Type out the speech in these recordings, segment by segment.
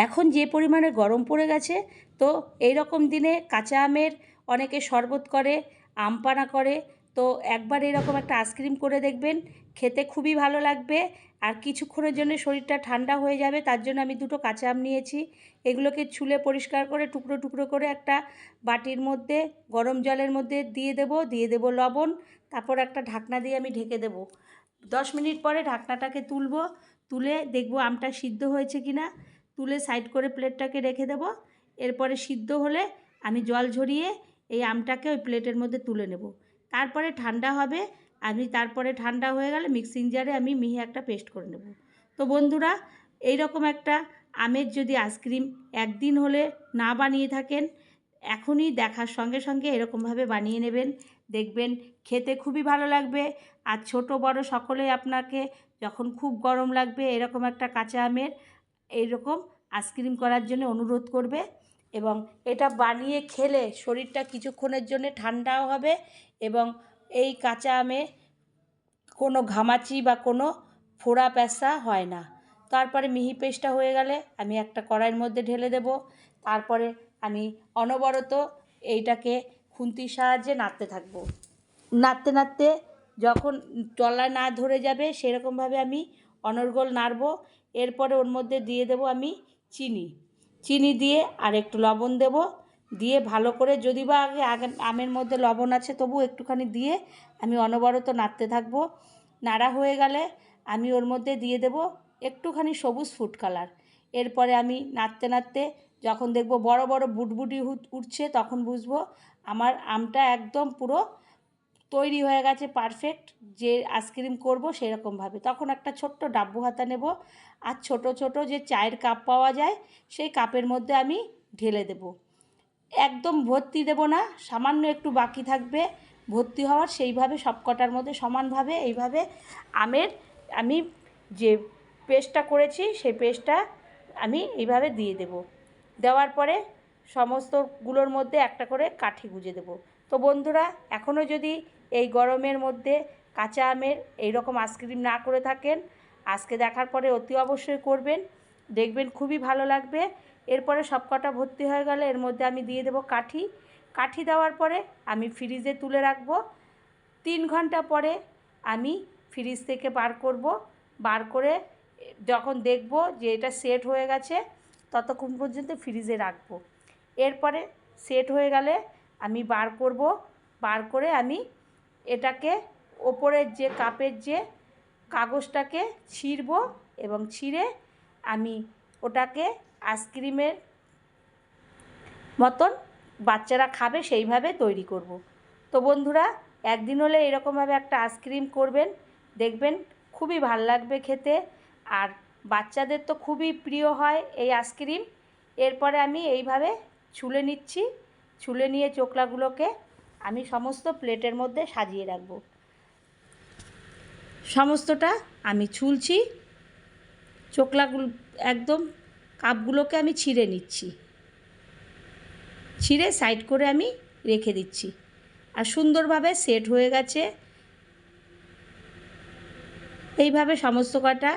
এখন যে পরিমাণে গরম পড়ে গেছে, তো এই রকম দিনে কাঁচা আমের অনেকে শরবত করে, আম পানা করে। তো একবার এরকম একটা আইসক্রিম করে দেখবেন, খেতে খুবই ভালো লাগবে। আর কিছুক্ষণের জন্য শরীরটা ঠান্ডা হয়ে যাবে। তার জন্য আমি দুটো কাঁচা আম নিয়েছি, এগুলোকে ছুলে পরিষ্কার করে টুকরো টুকরো করে একটা বাটির মধ্যে গরম জলের মধ্যে দিয়ে দেবো লবণ। তারপর একটা ঢাকনা দিয়ে আমি ঢেকে দেবো। 10 মিনিট পরে ঢাকনাটাকে তুলে দেখব আমটা সিদ্ধ হয়েছে কি না। তুলে সাইড করে প্লেটটাকে রেখে দেব। এরপরে সিদ্ধ হলে আমি জল ঝরিয়ে এই আমটাকে ওই প্লেটের মধ্যে তুলে নেব। তারপরে ঠান্ডা হবে, তারপরে ঠান্ডা হয়ে গেলে মিক্সিং জারে আমি মিহি একটা পেস্ট করে নেব। তো বন্ধুরা, এই রকম একটা আমের যদি আইসক্রিম একদিন হলে না বানিয়ে থাকেন, এখনই দেখার সঙ্গে সঙ্গে এরকমভাবে বানিয়ে নেবেন। দেখবেন খেতে খুবই ভালো লাগবে। আর ছোট বড় সকলেই আপনাকে যখন খুব গরম লাগবে এরকম একটা কাঁচা আমের এইরকম আইসক্রিম করার জন্য অনুরোধ করবে। এবং এটা বানিয়ে খেলে শরীরটা কিছুক্ষণের জন্য ঠান্ডাও হবে এবং এই কাঁচা আমে কোনো ঘামাচি বা কোনো ফোড়া প্যাঁচা হয় না। তারপরে মিহি পেস্টটা হয়ে গেলে আমি একটা কড়াইয়ের মধ্যে ঢেলে দেব। তারপরে আমি অনবরত এইটাকে খুন্তির সাহায্যে নাড়তে থাকবো। নাড়তে নাড়তে যখন তলায় না ধরে যাবে সেরকমভাবে আমি অনর্গল নাড়ব। এরপরে ওর মধ্যে দিয়ে দেব আমি চিনি দিয়ে আর একটু লবণ দেব। দিয়ে ভালো করে, যদি বা আগে আমের মধ্যে লবণ আছে তবু একটুখানি দিয়ে আমি অনবরত নাড়তে থাকবো। নাড়া হয়ে গেলে আমি ওর মধ্যে দিয়ে দেব একটুখানি সবুজ ফুড কালার। এরপরে আমি নাড়তে নাড়তে যখন দেখব বড় বড় বুটবুটি উঠছে, তখন বুঝবো আমার আমটা একদম পুরো তৈরি হয়ে গেছে, পারফেক্ট যে আইসক্রিম করব সেরকমভাবে। তখন একটা ছোট্ট ডাব্বু হাতা নেব আর ছোট ছোট যে চায়ের কাপ পাওয়া যায় সেই কাপের মধ্যে আমি ঢেলে দেব। একদম ভর্তি দেব না, সামান্য একটু বাকি থাকবে ভর্তি হওয়ার, সেইভাবে সবকটার মধ্যে সমানভাবে এইভাবে আমি যে পেস্টটা করেছি সেই পেস্টটা আমি এইভাবে দিয়ে দেব। দেওয়ার পরে সমস্তগুলোর মধ্যে একটা করে কাঠি গুঁজে দেব। তো বন্ধুরা, এখনও যদি এই গরমের মধ্যে কাঁচা আমের এইরকম আইসক্রিম না করে থাকেন, আজকে দেখার পরে অতি অবশ্যই করবেন, দেখবেন খুবই ভালো লাগবে। এরপরে সবকটা ভর্তি হয়ে গেলে এর মধ্যে আমি দিয়ে দেব কাঠি দেওয়ার পরে আমি ফ্রিজে তুলে রাখবো। 3 ঘন্টা পরে আমি ফ্রিজ থেকে বার করে যখন দেখব যে এটা সেট হয়ে গেছে ততক্ষণ পর্যন্ত ফ্রিজে রাখবো। এরপরে সেট হয়ে গেলে আমি বার করে আমি এটাকে ওপরের যে কাপের যে কাগজটাকে ছিঁড়ব এবং ছিঁড়ে আমি ওটাকে আইসক্রিমের মতন বাচ্চারা খাবে সেইভাবে তৈরি করব। তো বন্ধুরা, একদিন হলে এরকমভাবে একটা আইসক্রিম করবেন, দেখবেন খুবই ভাল লাগবে খেতে। আর বাচ্চাদের তো খুবই প্রিয় হয় এই আইসক্রিম। এরপরে আমি এইভাবে ছুলে নিয়ে চোকলাগুলোকে আমি সমস্ত প্লেটের মধ্যে সাজিয়ে রাখব। সমস্তটা আমি ছুলছি, চোকলাগুলো একদম কাপগুলোকে আমি ছিঁড়ে সাইড করে আমি রেখে দিচ্ছি। আর সুন্দরভাবে সেট হয়ে গেছে। এইভাবে সমস্ত কটা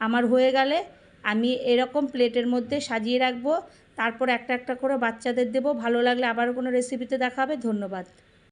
আমার হয়ে গেলে আমি এরকম প্লেটের মধ্যে সাজিয়ে রাখবো। তারপর একটা একটা করে বাচ্চাদের দেবো। ভালো লাগলে আবারও কোনো রেসিপিতে দেখা হবে। ধন্যবাদ।